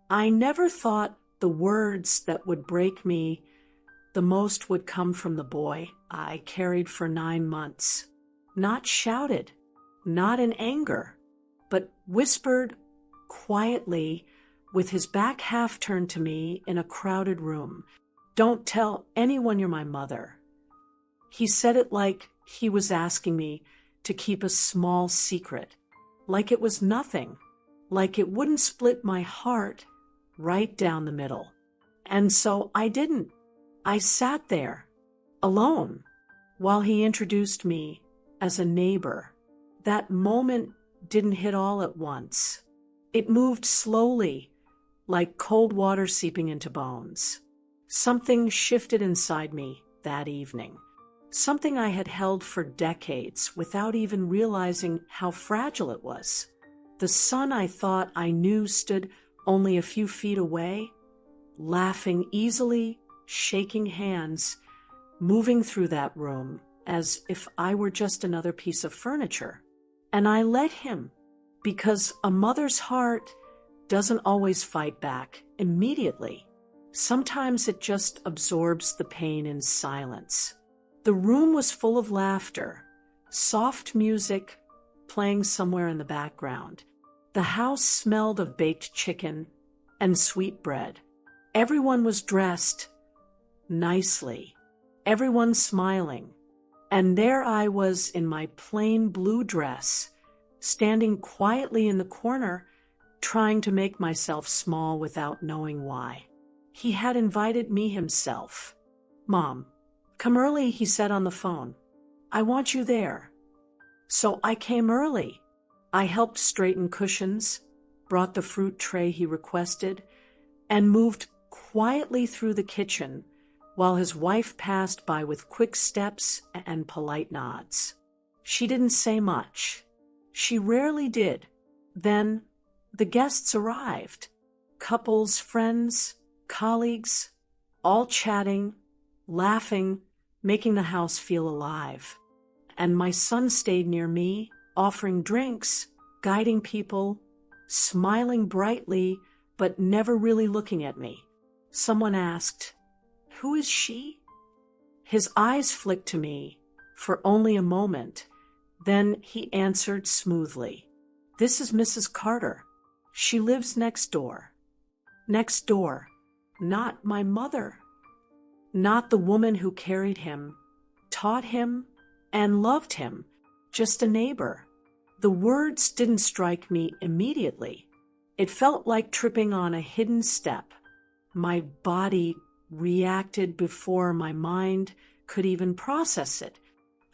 I never thought the words that would break me the most would come from the boy I carried for 9 months. Not shouted, not in anger, but whispered quietly with his back half turned to me in a crowded room. "Don't tell anyone you're my mother." He said it like he was asking me to keep a small secret, like it was nothing, like it wouldn't split my heart right down the middle. And so I didn't. I sat there, alone, while he introduced me as a neighbor. That moment didn't hit all at once. It moved slowly, like cold water seeping into bones. Something shifted inside me that evening. Something I had held for decades without even realizing how fragile it was. The son I thought I knew stood only a few feet away, laughing easily, shaking hands, moving through that room as if I were just another piece of furniture. And I let him, because a mother's heart doesn't always fight back immediately. Sometimes it just absorbs the pain in silence. The room was full of laughter, soft music playing somewhere in the background. The house smelled of baked chicken and sweet bread. Everyone was dressed nicely, everyone smiling. And there I was in my plain blue dress, standing quietly in the corner, trying to make myself small without knowing why. He had invited me himself. "Mom, come early," he said on the phone. "I want you there." So I came early. I helped straighten cushions, brought the fruit tray he requested, and moved quietly through the kitchen while his wife passed by with quick steps and polite nods. She didn't say much. She rarely did. Then the guests arrived. Couples, friends, colleagues, all chatting, laughing, making the house feel alive. And my son stayed near me, offering drinks, guiding people, smiling brightly, but never really looking at me. Someone asked, "Who is she?" His eyes flicked to me for only a moment. Then he answered smoothly, "This is Mrs. Carter. She lives next door." Next door. Not my mother. Not the woman who carried him, taught him, and loved him. Just a neighbor. The words didn't strike me immediately. It felt like tripping on a hidden step. My body reacted before my mind could even process it.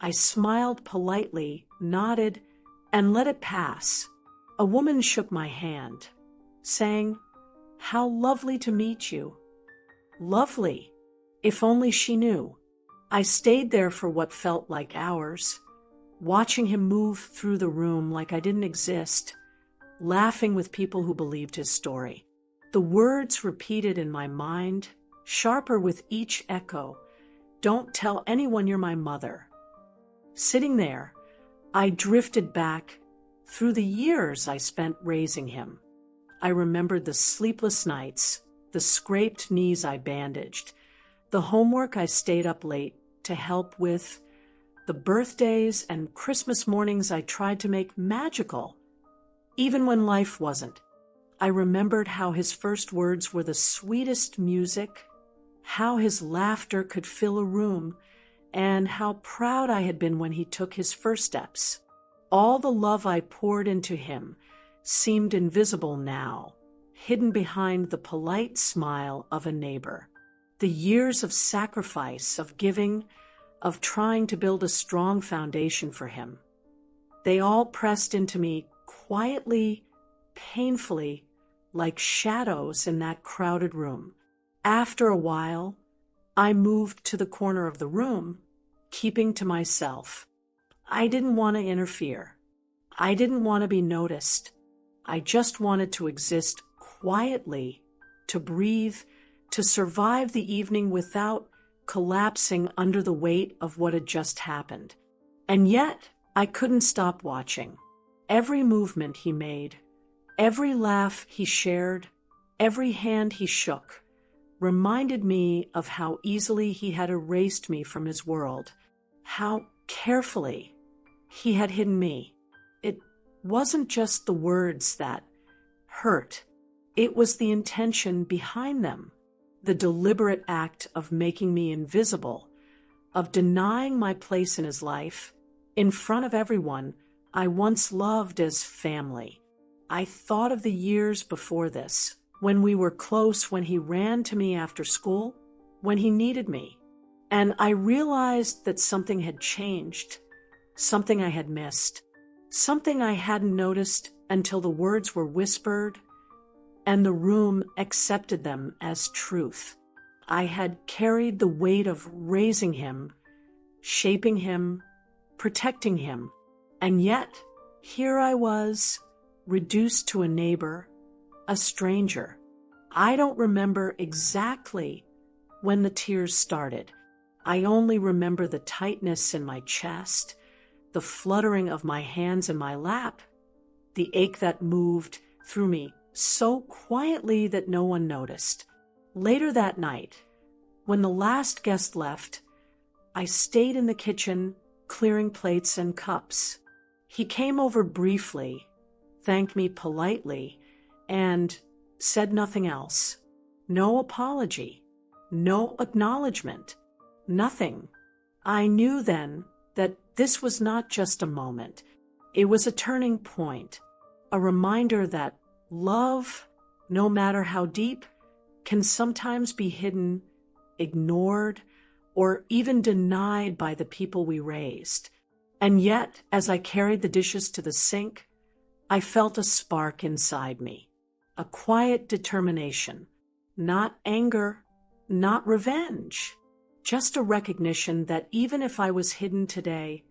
I smiled politely, nodded, and let it pass. A woman shook my hand, saying, "How lovely to meet you." Lovely. If only she knew. I stayed there for what felt like hours, watching him move through the room like I didn't exist, laughing with people who believed his story. The words repeated in my mind, sharper with each echo, "Don't tell anyone you're my mother." Sitting there, I drifted back through the years I spent raising him. I remembered the sleepless nights, the scraped knees I bandaged, the homework I stayed up late to help with, the birthdays and Christmas mornings I tried to make magical, even when life wasn't. I remembered how his first words were the sweetest music, how his laughter could fill a room, and how proud I had been when he took his first steps. All the love I poured into him seemed invisible now, hidden behind the polite smile of a neighbor. The years of sacrifice, of giving, of trying to build a strong foundation for him, they all pressed into me quietly, painfully, like shadows in that crowded room. After a while, I moved to the corner of the room, keeping to myself. I didn't want to interfere. I didn't want to be noticed. I just wanted to exist quietly, to breathe, to survive the evening without collapsing under the weight of what had just happened. And yet, I couldn't stop watching. Every movement he made, every laugh he shared, Every hand he shook reminded me of how easily he had erased me from his world, how carefully he had hidden me. It wasn't just the words that hurt, it was the intention behind them, the deliberate act of making me invisible, of denying my place in his life, in front of everyone I once loved as family. I thought of the years before this, when we were close, when he ran to me after school, when he needed me. And I realized that something had changed, something I had missed, something I hadn't noticed until the words were whispered and the room accepted them as truth. I had carried the weight of raising him, shaping him, protecting him, and yet here I was, reduced to a neighbor, a stranger. I don't remember exactly when the tears started. I only remember the tightness in my chest, the fluttering of my hands in my lap, the ache that moved through me so quietly that no one noticed. Later that night, when the last guest left, I stayed in the kitchen, clearing plates and cups. He came over briefly, thanked me politely, and said nothing else. No apology, no acknowledgement, nothing. I knew then that this was not just a moment. It was a turning point, a reminder that love, no matter how deep, can sometimes be hidden, ignored, or even denied by the people we raised. And yet, as I carried the dishes to the sink, I felt a spark inside me, a quiet determination, not anger, not revenge, just a recognition that even if I was hidden today,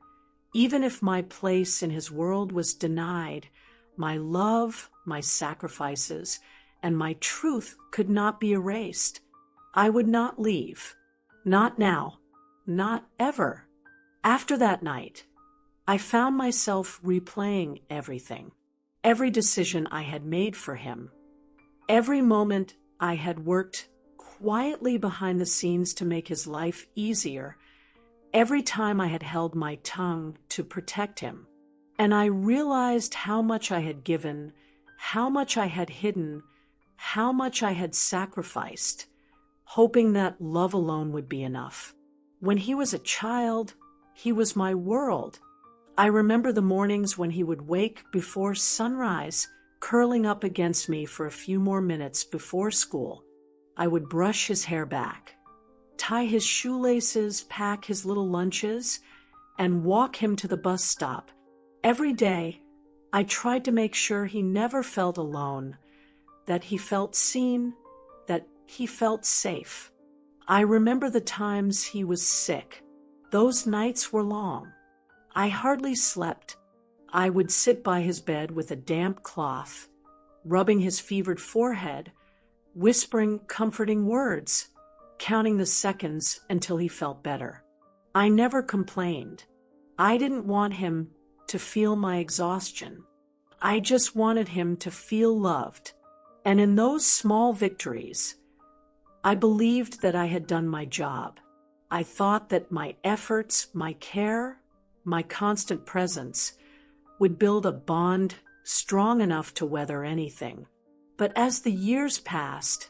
even if my place in his world was denied, my love, my sacrifices, and my truth could not be erased. I would not leave. Not now. Not ever. After that night, I found myself replaying everything. Every decision I had made for him. Every moment I had worked quietly behind the scenes to make his life easier. Every time I had held my tongue to protect him. And I realized how much I had given, how much I had hidden, how much I had sacrificed, hoping that love alone would be enough. When he was a child, he was my world. I remember the mornings when he would wake before sunrise, curling up against me for a few more minutes before school. I would brush his hair back, tie his shoelaces, pack his little lunches, and walk him to the bus stop. Every day, I tried to make sure he never felt alone, that he felt seen, that he felt safe. I remember the times he was sick. Those nights were long. I hardly slept. I would sit by his bed with a damp cloth, rubbing his fevered forehead, whispering comforting words, counting the seconds until he felt better. I never complained. I didn't want him to feel my exhaustion. I just wanted him to feel loved. And in those small victories, I believed that I had done my job. I thought that my efforts, my care, my constant presence would build a bond strong enough to weather anything. But as the years passed,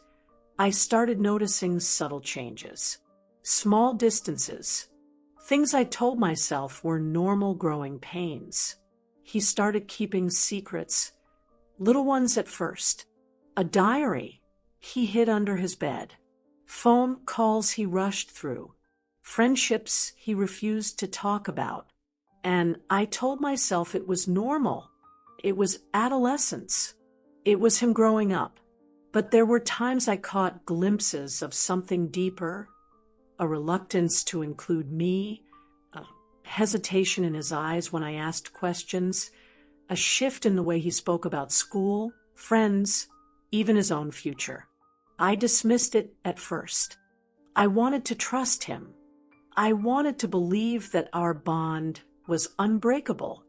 I started noticing subtle changes, small distances, things I told myself were normal growing pains. He started keeping secrets, little ones at first, a diary he hid under his bed, phone calls he rushed through, friendships he refused to talk about. And I told myself it was normal. It was adolescence. It was him growing up. But there were times I caught glimpses of something deeper, a reluctance to include me, a hesitation in his eyes when I asked questions, a shift in the way he spoke about school, friends, even his own future. I dismissed it at first. I wanted to trust him. I wanted to believe that our bond was unbreakable.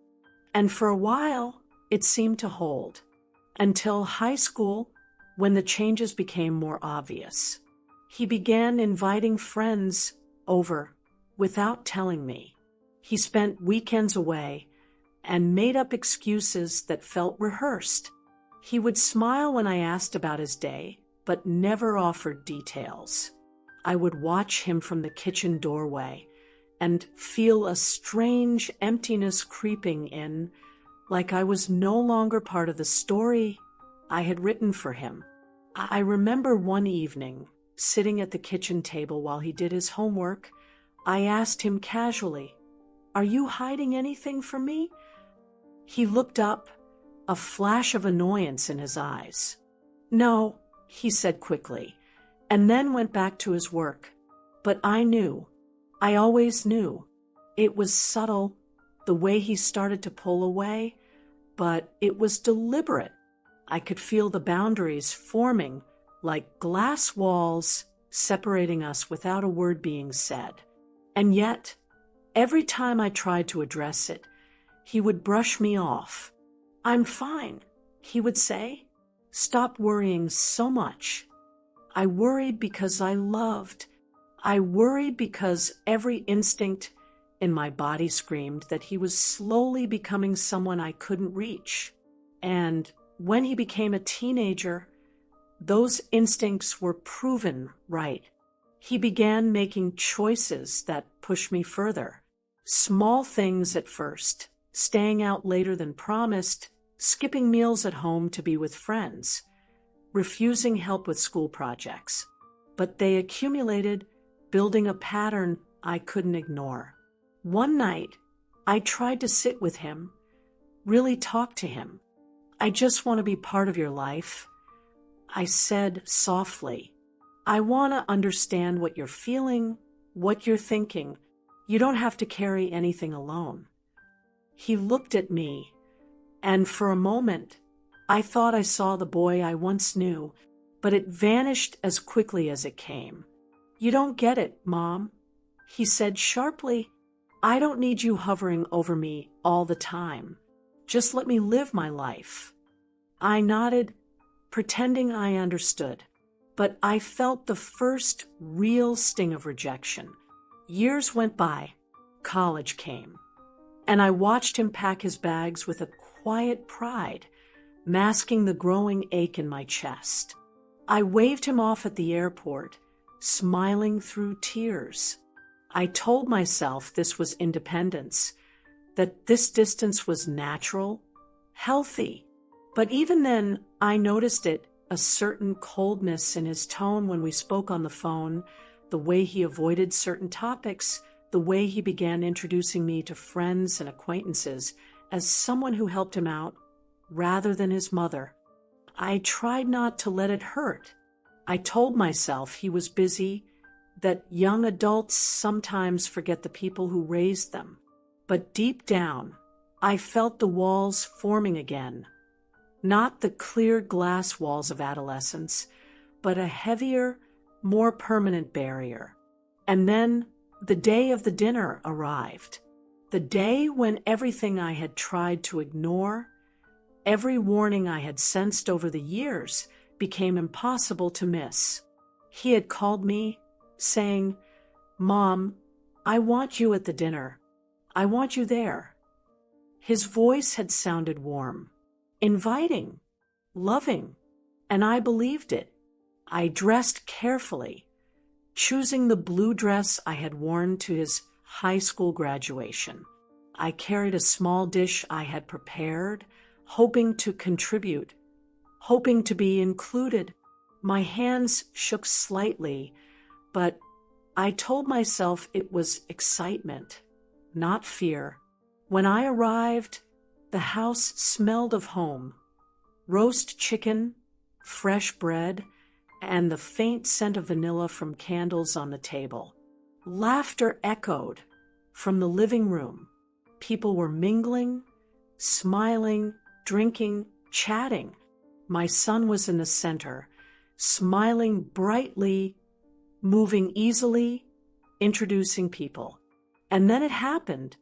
And for a while, it seemed to hold. Until high school, when the changes became more obvious. He began inviting friends over without telling me. He spent weekends away and made up excuses that felt rehearsed. He would smile when I asked about his day, but never offered details. I would watch him from the kitchen doorway and feel a strange emptiness creeping in, like I was no longer part of the story I had written for him. I remember one evening, sitting at the kitchen table while he did his homework, I asked him casually, "Are you hiding anything from me?" He looked up, a flash of annoyance in his eyes. "No," he said quickly, and then went back to his work. But I knew. I always knew. It was subtle, the way he started to pull away, but it was deliberate. I could feel the boundaries forming like glass walls separating us without a word being said. And yet, every time I tried to address it, he would brush me off. "I'm fine," he would say. "Stop worrying so much." I worried because I loved. I worried because every instinct in my body screamed that he was slowly becoming someone I couldn't reach. And when he became a teenager, those instincts were proven right. He began making choices that pushed me further. Small things at first, staying out later than promised, skipping meals at home to be with friends, refusing help with school projects. But they accumulated, building a pattern I couldn't ignore. One night, I tried to sit with him, really talk to him. "I just want to be part of your life," I said softly. "I want to understand what you're feeling, what you're thinking. You don't have to carry anything alone." He looked at me, and for a moment, I thought I saw the boy I once knew, but it vanished as quickly as it came. "You don't get it, Mom," he said sharply. "I don't need you hovering over me all the time. Just let me live my life." I nodded, pretending I understood, but I felt the first real sting of rejection. Years went by, college came, and I watched him pack his bags with a quiet pride, masking the growing ache in my chest. I waved him off at the airport, smiling through tears. I told myself this was independence, that this distance was natural, healthy. But even then, I noticed it, a certain coldness in his tone when we spoke on the phone, the way he avoided certain topics, the way he began introducing me to friends and acquaintances as someone who helped him out, rather than his mother. I tried not to let it hurt. I told myself he was busy, that young adults sometimes forget the people who raised them. But deep down, I felt the walls forming again. Not the clear glass walls of adolescence, but a heavier, more permanent barrier. And then the day of the dinner arrived. The day when everything I had tried to ignore, every warning I had sensed over the years, became impossible to miss. He had called me, saying, "Mom, I want you at the dinner. I want you there." His voice had sounded warm, inviting, loving, and I believed it. I dressed carefully, choosing the blue dress I had worn to his high school graduation. I carried a small dish I had prepared, hoping to contribute, hoping to be included. My hands shook slightly, but I told myself it was excitement, not fear. When I arrived, the house smelled of home, roast chicken, fresh bread, and the faint scent of vanilla from candles on the table. Laughter echoed from the living room. People were mingling, smiling, drinking, chatting. My son was in the center, smiling brightly, moving easily, introducing people. And then it happened,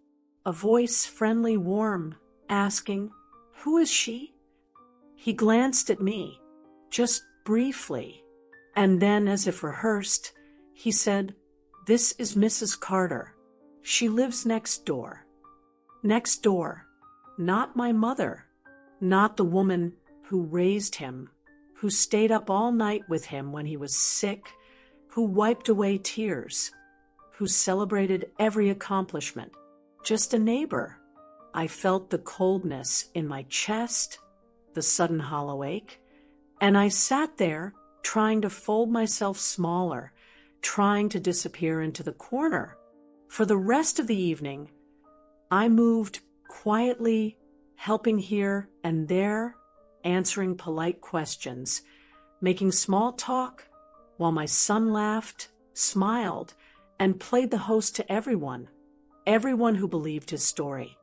a voice friendly, warm, asking, "Who is she?" He glanced at me, just briefly, and then, as if rehearsed, he said, "This is Mrs. Carter. She lives next door." Next door. Not my mother. Not the woman who raised him, who stayed up all night with him when he was sick, who wiped away tears, who celebrated every accomplishment. Just a neighbor. I felt the coldness in my chest, the sudden hollow ache, and I sat there trying to fold myself smaller, trying to disappear into the corner. For the rest of the evening, I moved quietly, helping here and there, answering polite questions, making small talk, while my son laughed, smiled, and played the host to everyone who believed his story.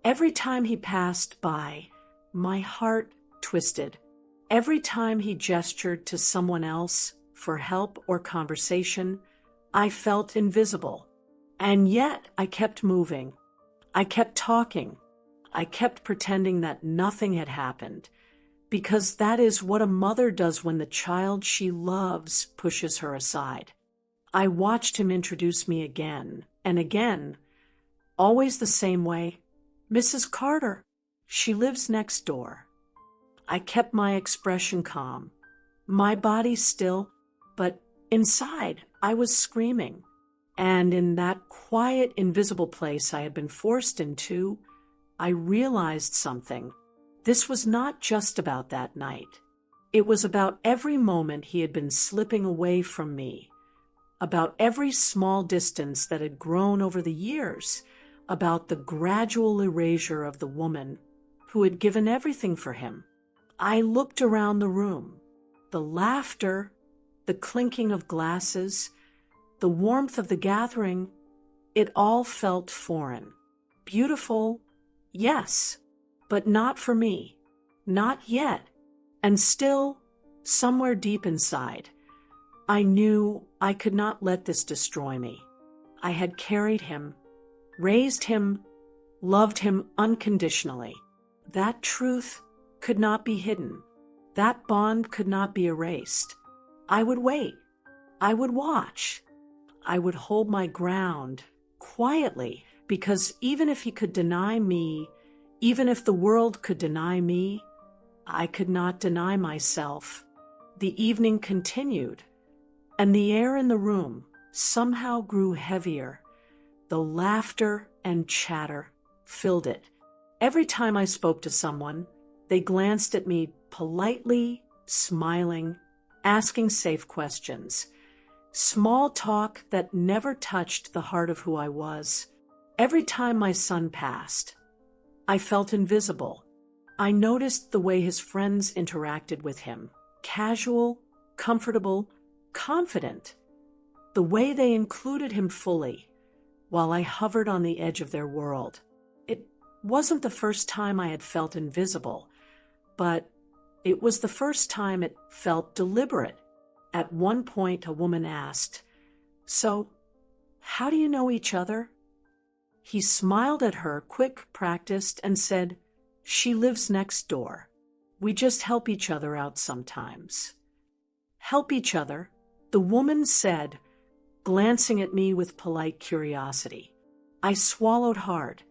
Every time he passed by, my heart twisted. Every time he gestured to someone else for help or conversation, I felt invisible. And yet I kept moving. I kept talking. I kept pretending that nothing had happened, because that is what a mother does when the child she loves pushes her aside. I watched him introduce me again and again, always the same way. "Mrs. Carter, she lives next door." I kept my expression calm, my body still, but inside I was screaming. And in that quiet, invisible place I had been forced into, I realized something. This was not just about that night. It was about every moment he had been slipping away from me, about every small distance that had grown over the years, about the gradual erasure of the woman who had given everything for him. I looked around the room. The laughter, the clinking of glasses, the warmth of the gathering, it all felt foreign. Beautiful, yes, but not for me. Not yet. And still, somewhere deep inside, I knew I could not let this destroy me. I had carried him, raised him, loved him unconditionally. That truth could not be hidden. That bond could not be erased. I would wait. I would watch. I would hold my ground quietly, because even if he could deny me, even if the world could deny me, I could not deny myself. The evening continued, and the air in the room somehow grew heavier. The laughter and chatter filled it. Every time I spoke to someone, they glanced at me politely, smiling, asking safe questions. Small talk that never touched the heart of who I was. Every time my son passed, I felt invisible. I noticed the way his friends interacted with him. Casual, comfortable, confident. The way they included him fully, while I hovered on the edge of their world. It wasn't the first time I had felt invisible, but it was the first time it felt deliberate. At one point, a woman asked, "So, how do you know each other?" He smiled at her, quick, practiced, and said, "She lives next door. We just help each other out sometimes." "Help each other," the woman said, glancing at me with polite curiosity. I swallowed hard.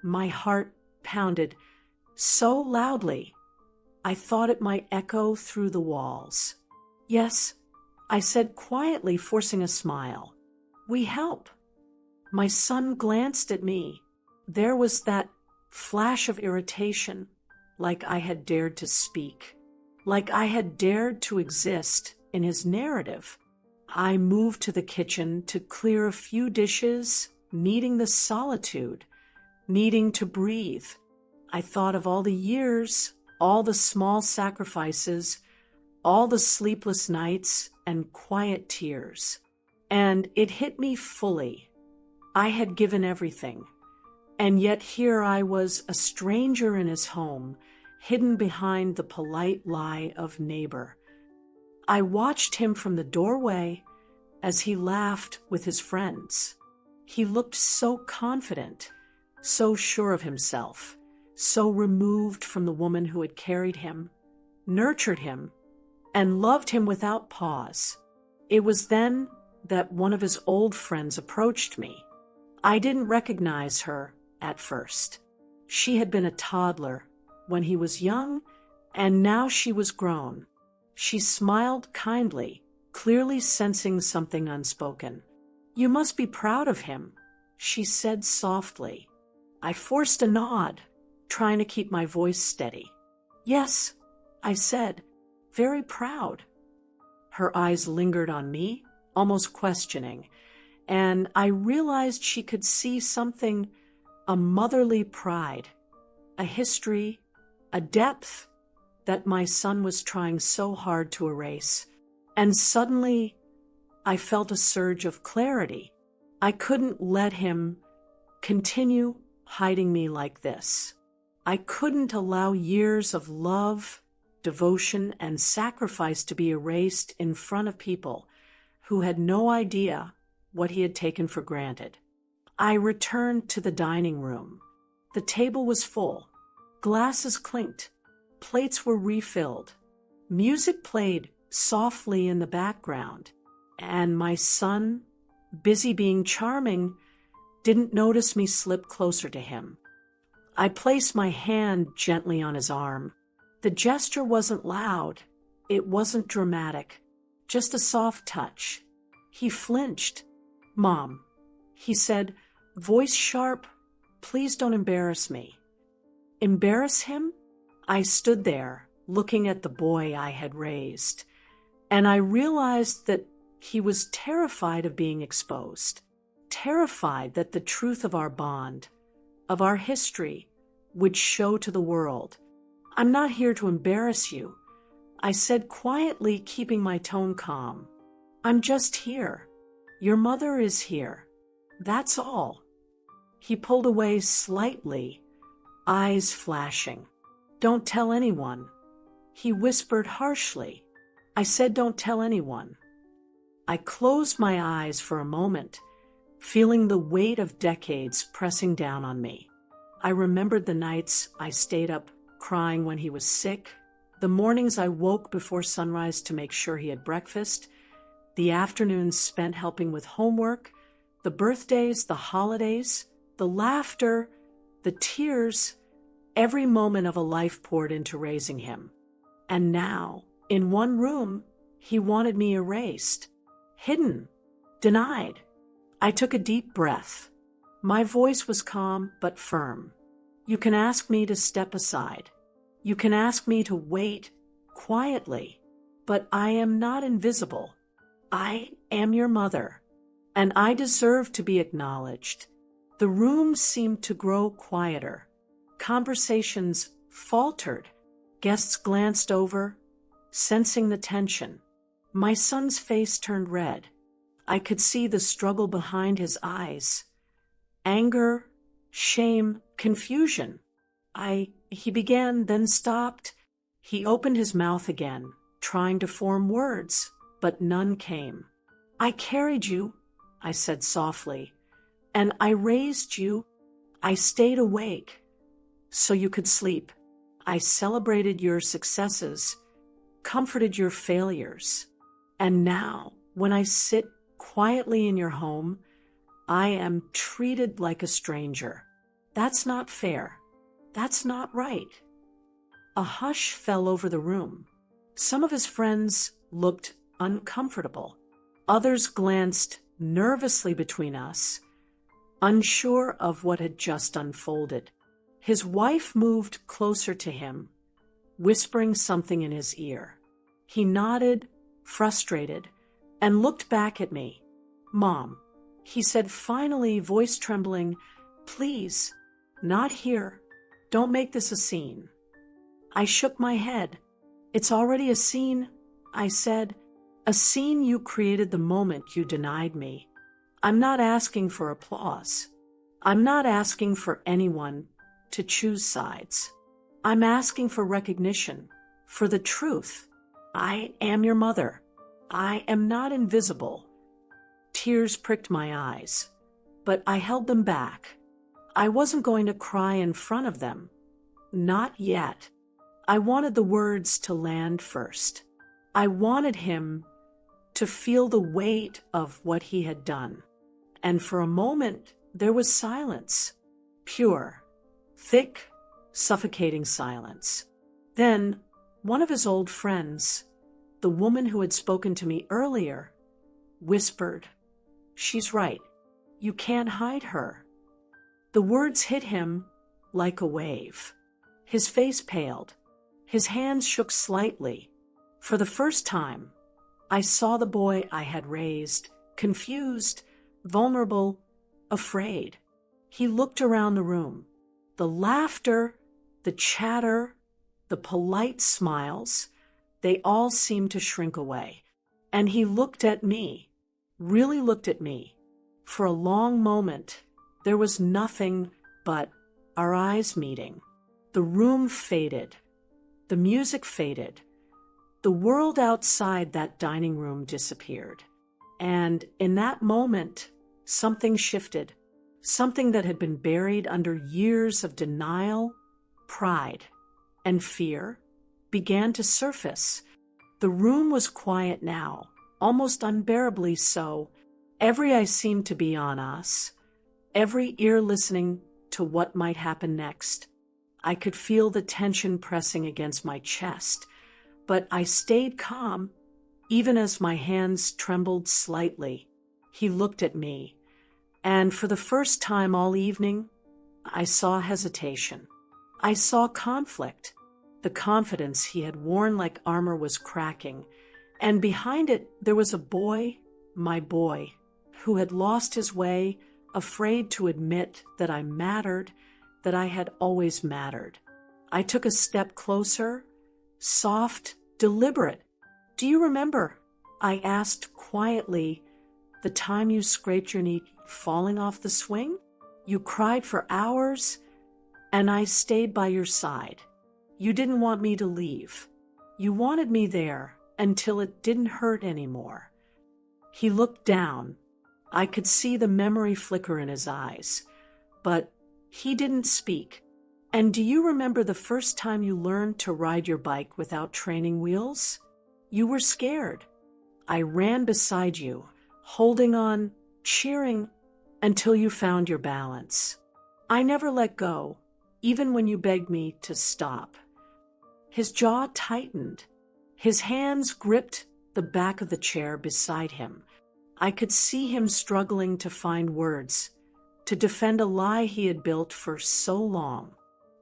My heart pounded so loudly, I thought it might echo through the walls. "Yes," I said quietly, forcing a smile. "We help." My son glanced at me. There was that flash of irritation, like I had dared to speak, like I had dared to exist in his narrative. I moved to the kitchen to clear a few dishes, needing the solitude, needing to breathe. I thought of all the years, all the small sacrifices, all the sleepless nights and quiet tears. And it hit me fully. I had given everything. And yet here I was, a stranger in his home, hidden behind the polite lie of neighbor. I watched him from the doorway as he laughed with his friends. He looked so confident, so sure of himself, so removed from the woman who had carried him, nurtured him, and loved him without pause. It was then that one of his old friends approached me. I didn't recognize her at first. She had been a toddler when he was young, and now she was grown. She smiled kindly, clearly sensing something unspoken. "You must be proud of him," she said softly. I forced a nod, trying to keep my voice steady. "Yes," I said, "very proud." Her eyes lingered on me, almost questioning, and I realized she could see something, a motherly pride, a history, a depth that my son was trying so hard to erase. And suddenly, I felt a surge of clarity. I couldn't let him continue hiding me like this. I couldn't allow years of love, devotion, and sacrifice to be erased in front of people who had no idea what he had taken for granted. I returned to the dining room. The table was full. Glasses clinked. Plates were refilled. Music played softly in the background, and my son, busy being charming, didn't notice me slip closer to him. I placed my hand gently on his arm. The gesture wasn't loud. It wasn't dramatic. Just a soft touch. He flinched. "Mom," he said, voice sharp, "please don't embarrass me." Embarrass him? I stood there, looking at the boy I had raised, and I realized that he was terrified of being exposed, terrified that the truth of our bond, of our history, would show to the world. "I'm not here to embarrass you," I said quietly, keeping my tone calm. "I'm just here. Your mother is here. That's all." He pulled away slightly, eyes flashing. "Don't tell anyone," he whispered harshly. I said, "Don't tell anyone." I closed my eyes for a moment, feeling the weight of decades pressing down on me. I remembered the nights I stayed up crying when he was sick, the mornings I woke before sunrise to make sure he had breakfast, the afternoons spent helping with homework, the birthdays, the holidays, the laughter, the tears, every moment of a life poured into raising him. And now, in one room, he wanted me erased, hidden, denied. I took a deep breath. My voice was calm but firm. "You can ask me to step aside. You can ask me to wait quietly, but I am not invisible. I am your mother, and I deserve to be acknowledged." The room seemed to grow quieter. Conversations faltered. Guests glanced over, sensing the tension. My son's face turned red. I could see the struggle behind his eyes. Anger, shame, confusion. He began, then stopped. He opened his mouth again, trying to form words, but none came. "I carried you," I said softly, "and I raised you. I stayed awake so you could sleep. I celebrated your successes, comforted your failures. And now, when I sit quietly in your home, I am treated like a stranger. That's not fair. That's not right." A hush fell over the room. Some of his friends looked uncomfortable. Others glanced nervously between us, unsure of what had just unfolded. His wife moved closer to him, whispering something in his ear. He nodded, frustrated, and looked back at me. "Mom," he said finally, voice trembling, "please, not here. Don't make this a scene." I shook my head. "It's already a scene," I said. "A scene you created the moment you denied me. I'm not asking for applause. I'm not asking for anyone to choose sides. I'm asking for recognition, for the truth. I am your mother. I am not invisible." Tears pricked my eyes, but I held them back. I wasn't going to cry in front of them. Not yet. I wanted the words to land first. I wanted him to feel the weight of what he had done. And for a moment, there was silence. Pure, thick, suffocating silence. Then, one of his old friends, the woman who had spoken to me earlier, whispered, "She's right. You can't hide her." The words hit him like a wave. His face paled. His hands shook slightly. For the first time, I saw the boy I had raised, confused, vulnerable, afraid. He looked around the room. The laughter, the chatter, the polite smiles, they all seemed to shrink away. And he looked at me, really looked at me. For a long moment, there was nothing but our eyes meeting. The room faded. The music faded. The world outside that dining room disappeared. And in that moment, something shifted. Something that had been buried under years of denial, pride, and fear began to surface. The room was quiet now, almost unbearably so. Every eye seemed to be on us, every ear listening to what might happen next. I could feel the tension pressing against my chest, but I stayed calm, even as my hands trembled slightly. He looked at me, and for the first time all evening, I saw hesitation. I saw conflict. The confidence he had worn like armor was cracking, and behind it there was a boy, my boy, who had lost his way, afraid to admit that I mattered, that I had always mattered. I took a step closer, soft, deliberate. "Do you remember," I asked quietly, "the time you scraped your knee falling off the swing? You cried for hours, and I stayed by your side. You didn't want me to leave. You wanted me there until it didn't hurt anymore." He looked down. I could see the memory flicker in his eyes, but he didn't speak. "And do you remember the first time you learned to ride your bike without training wheels? You were scared. I ran beside you, holding on, cheering, until you found your balance. I never let go, even when you begged me to stop." His jaw tightened. His hands gripped the back of the chair beside him. I could see him struggling to find words, to defend a lie he had built for so long.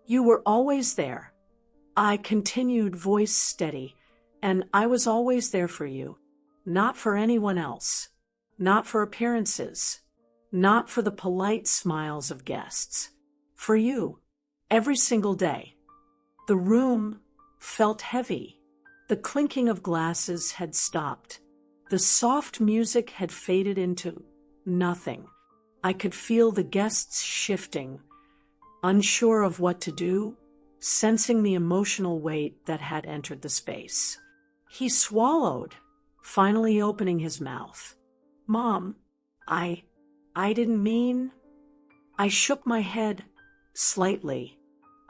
"You were always there," I continued, voice steady, "and I was always there for you, not for anyone else, not for appearances, not for the polite smiles of guests, for you, every single day." The room felt heavy. The clinking of glasses had stopped. The soft music had faded into nothing. I could feel the guests shifting, unsure of what to do, sensing the emotional weight that had entered the space. He swallowed, finally opening his mouth. "Mom, I didn't mean..." I shook my head slightly.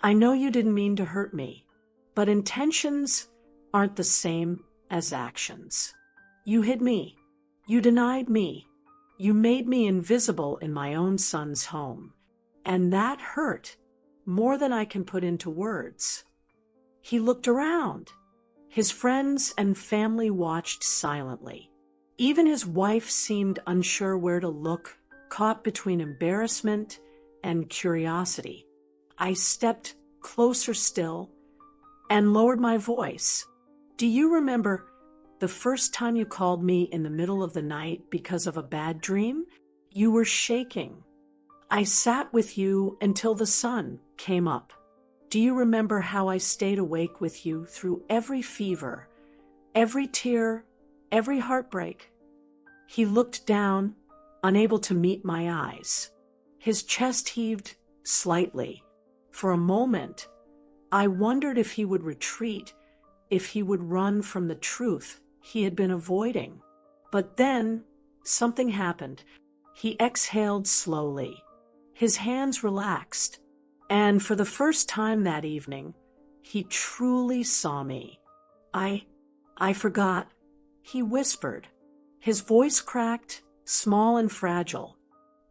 "I know you didn't mean to hurt me, but intentions aren't the same as actions. You hid me. You denied me. You made me invisible in my own son's home. And that hurt more than I can put into words." He looked around. His friends and family watched silently. Even his wife seemed unsure where to look, caught between embarrassment and curiosity. I stepped closer still and lowered my voice. "Do you remember the first time you called me in the middle of the night because of a bad dream? You were shaking. I sat with you until the sun came up. Do you remember how I stayed awake with you through every fever, every tear, every heartbreak?" He looked down, unable to meet my eyes. His chest heaved slightly. For a moment, I wondered if he would retreat, if he would run from the truth he had been avoiding. But then something happened. He exhaled slowly. His hands relaxed, and for the first time that evening, he truly saw me. I I forgot. He whispered. His voice cracked, small and fragile.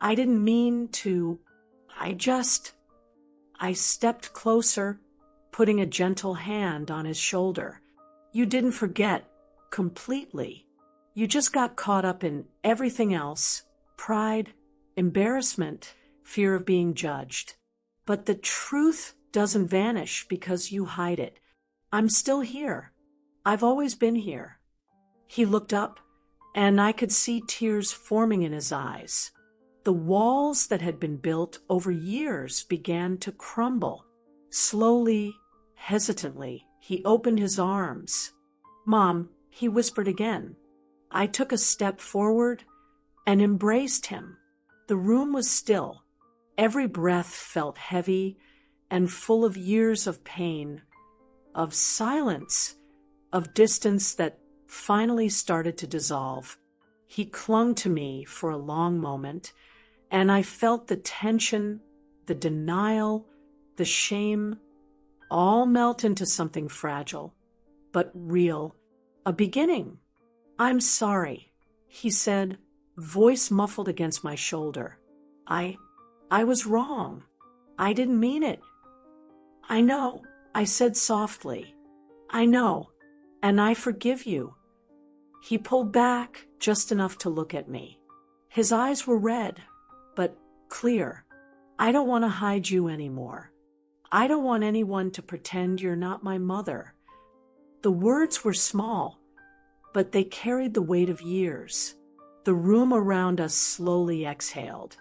I didn't mean to. I stepped closer, putting a gentle hand on his shoulder. You didn't forget completely. You just got caught up in everything else: pride, embarrassment, fear of being judged. But the truth doesn't vanish because you hide it. I'm still here. I've always been here. He looked up, and I could see tears forming in his eyes. The walls that had been built over years began to crumble. Slowly, hesitantly, he opened his arms. "Mom," he whispered again. I took a step forward and embraced him. The room was still. Every breath felt heavy and full of years of pain, of silence, of distance that finally started to dissolve. He clung to me for a long moment, and I felt the tension, the denial, the shame, all melt into something fragile, but real, a beginning. "I'm sorry," he said, voice muffled against my shoulder. I was wrong. I didn't mean it." "I know," I said softly. "I know, and I forgive you." He pulled back just enough to look at me. His eyes were red, but clear. "I don't want to hide you anymore. I don't want anyone to pretend you're not my mother." The words were small, but they carried the weight of years. The room around us slowly exhaled,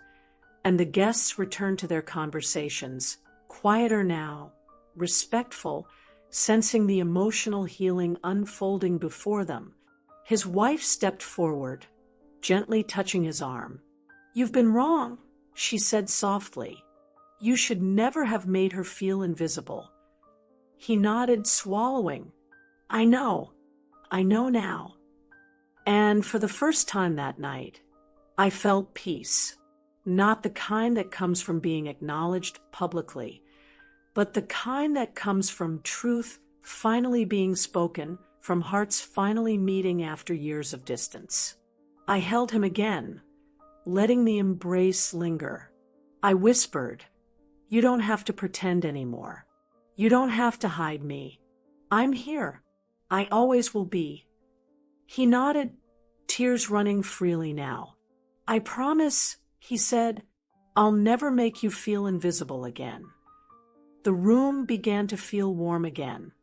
and the guests returned to their conversations, quieter now, respectful, sensing the emotional healing unfolding before them. His wife stepped forward, gently touching his arm. "You've been wrong," she said softly. "You should never have made her feel invisible." He nodded, swallowing. I know now." And for the first time that night, I felt peace. Not the kind that comes from being acknowledged publicly, but the kind that comes from truth finally being spoken, from hearts finally meeting after years of distance. I held him again, letting the embrace linger. I whispered, "You don't have to pretend anymore. You don't have to hide me. I'm here. I always will be." He nodded, tears running freely now. "I promise," he said, "I'll never make you feel invisible again." The room began to feel warm again.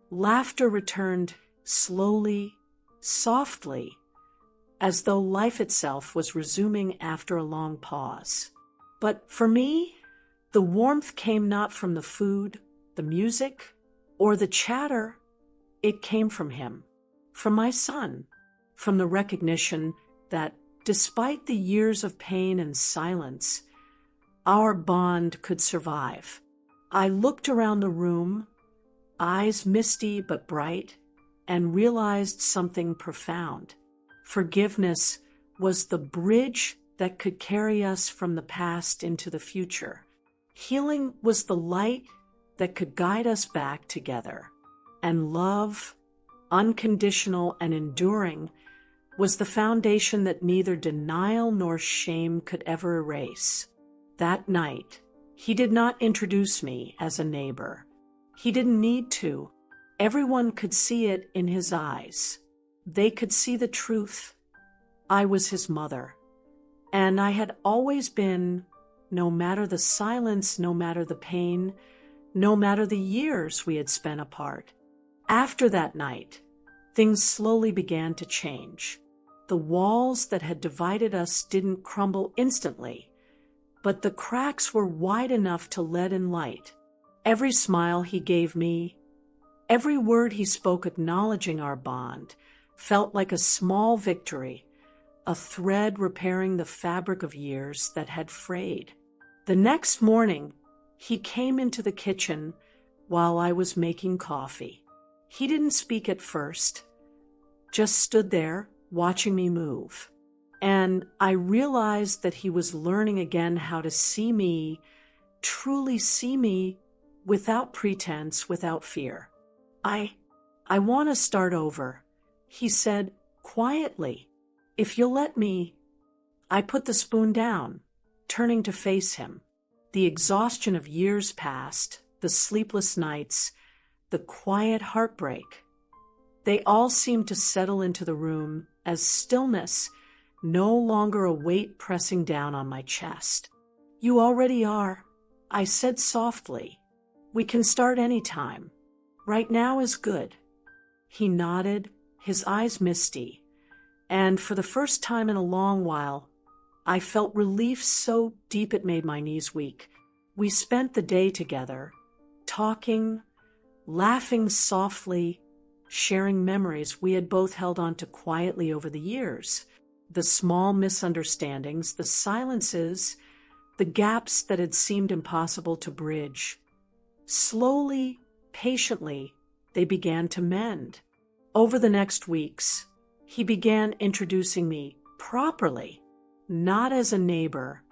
Laughter returned slowly, softly, as though life itself was resuming after a long pause. But for me, the warmth came not from the food, the music, or the chatter. It came from him, from my son, from the recognition that despite the years of pain and silence, our bond could survive. I looked around the room, eyes misty but bright, and realized something profound. Forgiveness was the bridge that could carry us from the past into the future. Healing was the light that could guide us back together. And love, unconditional and enduring, was the foundation that neither denial nor shame could ever erase. That night, he did not introduce me as a neighbor. He didn't need to. Everyone could see it in his eyes. They could see the truth. I was his mother. And I had always been, no matter the silence, no matter the pain, no matter the years we had spent apart. After that night, things slowly began to change. The walls that had divided us didn't crumble instantly, but the cracks were wide enough to let in light. Every smile he gave me, every word he spoke acknowledging our bond, felt like a small victory, a thread repairing the fabric of years that had frayed. The next morning, he came into the kitchen while I was making coffee. He didn't speak at first, just stood there watching me move. And I realized that he was learning again how to see me, truly see me, without pretense, without fear. I want to start over," He said quietly, "If you'll let me." I put the spoon down, turning to face him. The exhaustion of years past, the sleepless nights, the quiet heartbreak. They all seemed to settle into the room as stillness, no longer a weight pressing down on my chest. "You already are," I said softly. "We can start any time. Right now is good." He nodded, his eyes misty, and for the first time in a long while, I felt relief so deep it made my knees weak. We spent the day together, talking, laughing softly, sharing memories we had both held on to quietly over the years. The small misunderstandings, the silences, the gaps that had seemed impossible to bridge. Slowly, patiently, they began to mend. Over the next weeks, he began introducing me properly, not as a neighbor,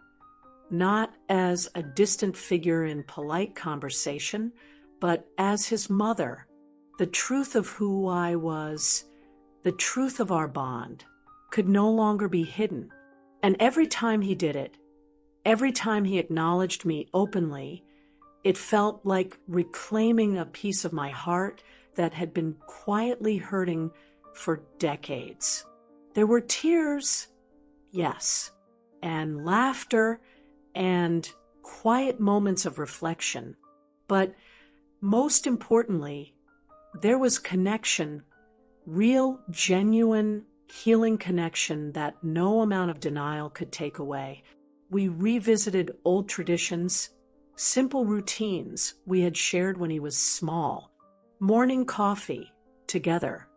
not as a distant figure in polite conversation, but as his mother. The truth of who I was, the truth of our bond, could no longer be hidden. And every time he did it, every time he acknowledged me openly, it felt like reclaiming a piece of my heart that had been quietly hurting for decades. There were tears, yes, and laughter, and quiet moments of reflection. But most importantly, there was connection, real, genuine, healing connection that no amount of denial could take away. We revisited old traditions, simple routines we had shared when he was small. Morning coffee together,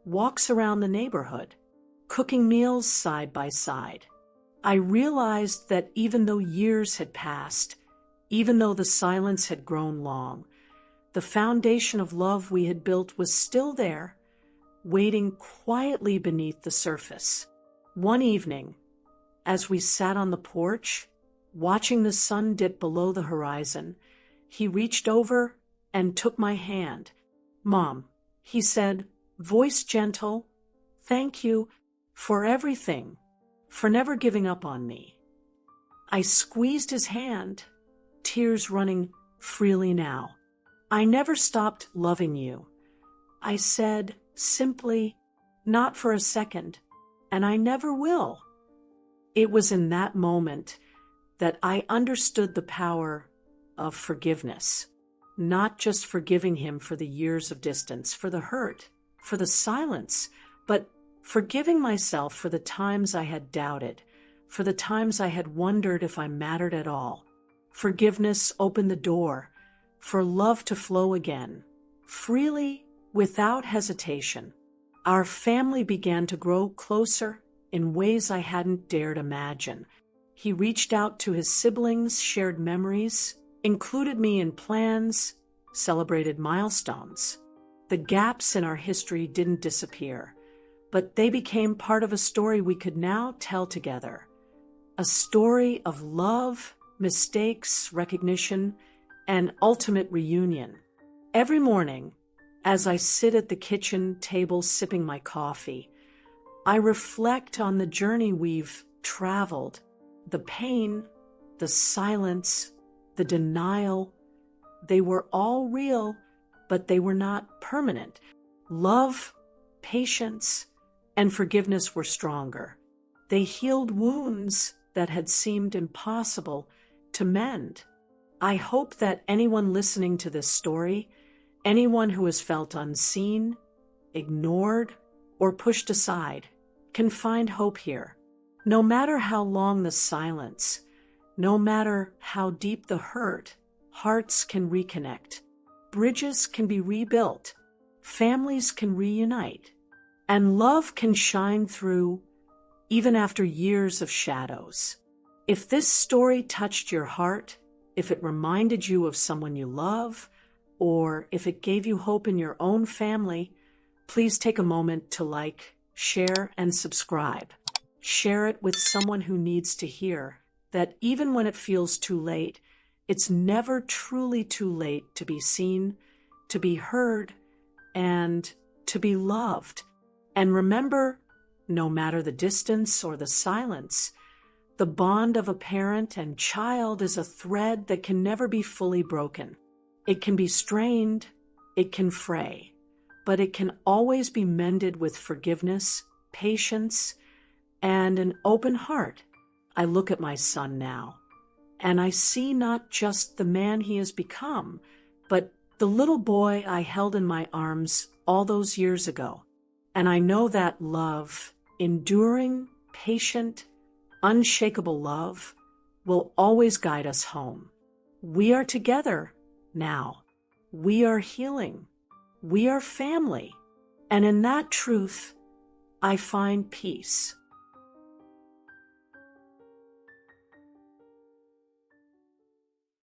walks around the neighborhood, cooking meals side by side. I realized that even though years had passed, even though the silence had grown long, the foundation of love we had built was still there, waiting quietly beneath the surface. One evening, as we sat on the porch, watching the sun dip below the horizon, he reached over and took my hand. "Mom," he said, voice gentle, "thank you for everything, for never giving up on me." I squeezed his hand, tears running freely now. "I never stopped loving you," I said simply, "not for a second, and I never will." It was in that moment that I understood the power of forgiveness, not just forgiving him for the years of distance, for the hurt, for the silence, but forgiving myself for the times I had doubted, for the times I had wondered if I mattered at all. Forgiveness opened the door for love to flow again, freely, without hesitation. Our family began to grow closer in ways I hadn't dared imagine. He reached out to his siblings, shared memories, included me in plans, celebrated milestones. The gaps in our history didn't disappear, but they became part of a story we could now tell together. A story of love, mistakes, recognition, and ultimate reunion. Every morning, as I sit at the kitchen table sipping my coffee, I reflect on the journey we've traveled, the pain, the silence, the denial. They were all real, but they were not permanent. Love, patience, and forgiveness were stronger. They healed wounds that had seemed impossible to mend. I hope that anyone listening to this story, anyone who has felt unseen, ignored, or pushed aside, can find hope here. No matter how long the silence, no matter how deep the hurt, hearts can reconnect. Bridges can be rebuilt. Families can reunite. And love can shine through even after years of shadows. If this story touched your heart, if it reminded you of someone you love, or if it gave you hope in your own family, please take a moment to like, share, and subscribe. Share it with someone who needs to hear that even when it feels too late, it's never truly too late to be seen, to be heard, and to be loved. And remember, no matter the distance or the silence, the bond of a parent and child is a thread that can never be fully broken. It can be strained, it can fray, but it can always be mended with forgiveness, patience, and an open heart. I look at my son now, and I see not just the man he has become, but the little boy I held in my arms all those years ago. And I know that love, enduring, patient, unshakable love, will always guide us home. We are together now. We are healing. We are family. And in that truth, I find peace.